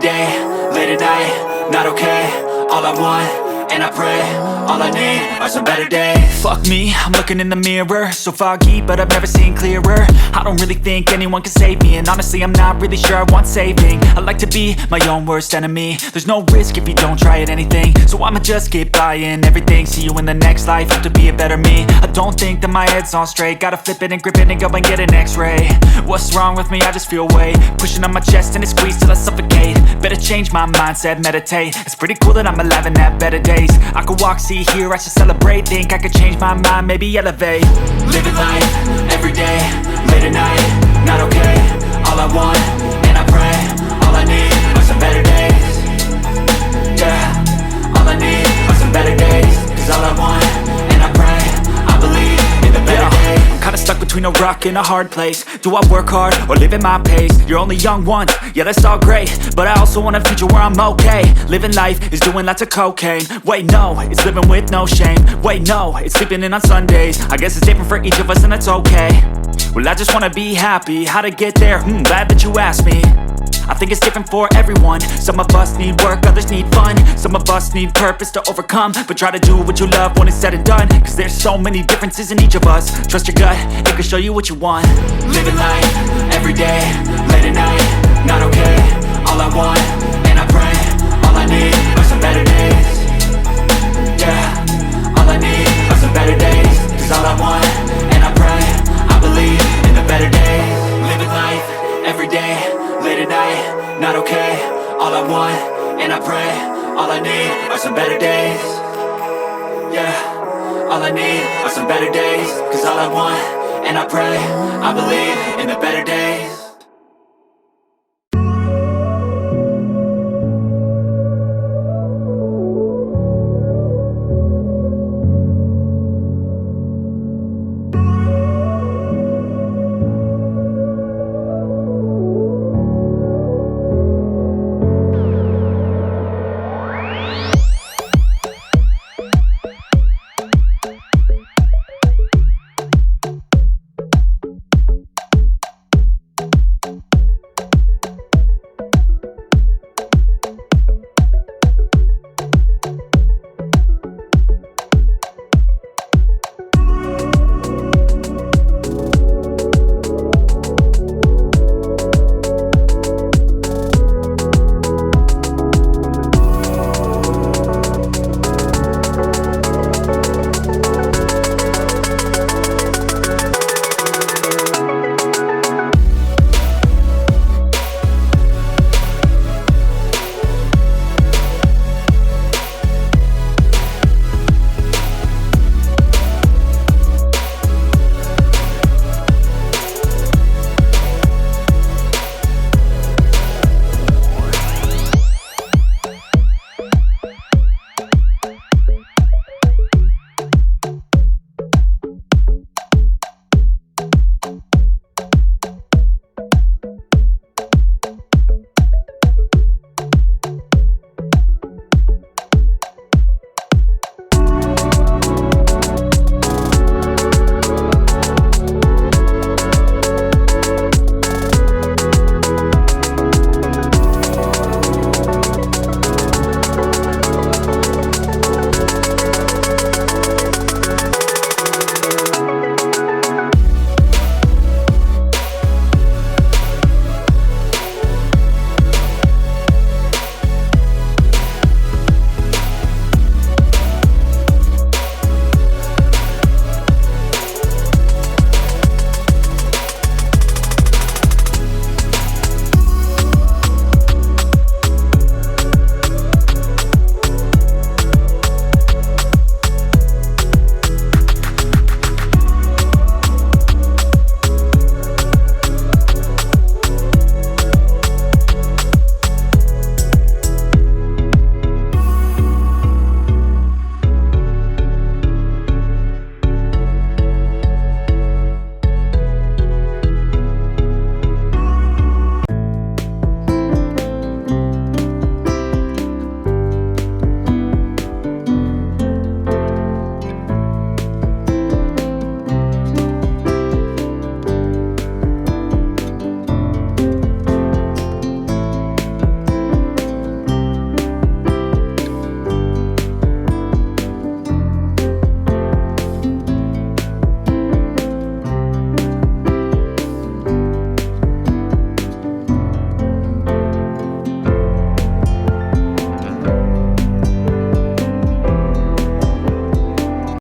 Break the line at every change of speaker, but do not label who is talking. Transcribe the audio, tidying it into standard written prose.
day, late at night, not okay. All I want, and I pray, all I need are some better days. Fuck me, I'm looking in the mirror, so foggy, but I've never seen clearer. I don't really think anyone can save me, and honestly I'm not really sure I want saving. I like to be my own worst enemy. There's no risk if you don't try at anything, so I'ma just keep buying everything. See you in the next life, have to be a better me. I don't think that my head's on straight, gotta flip it and grip it and go and get an x-ray. What's wrong with me? I just feel weight pushing on my chest and it squeezes till I suffocate. Better change my mindset, meditate. It's pretty cool that I'm alive and have better days. I could walk, see, hear, I should celebrate. Think I could change my mind, maybe elevate. Living life, every day, late at night, not okay. All I want, and I pray, all I need are some better days. Yeah, all I need are some better days. Cause all I want, and I pray, I believe in the better days. I'm kinda stuck between a rock and a hard place. Do I work hard or live at my pace? You're only young once, yeah that's all great, but I also want a future where I'm okay. Living life is doing lots of cocaine. Wait no, it's living with no shame. Wait no, it's sleeping in on Sundays. I guess it's different for each of us and that's okay. Well I just wanna be happy, how to get there? Glad that you asked me. I think it's different for everyone. Some of us need work, others need fun. Some of us need purpose to overcome. But try to do what you love when it's said and done. Cause there's so many differences in each of us. Trust your gut, it can show you what you want. Living life, every day, late at night, not okay. All I want, and I pray, all I need are some better days. Yeah, all I need are some better days. Cause all I want, and I pray, I believe in the better days. Living life, every day, late at night, not okay. All I want, and I pray, all I need are some better days. Yeah, all I need are some better days. Cause all I want, and I pray, I believe in the better days.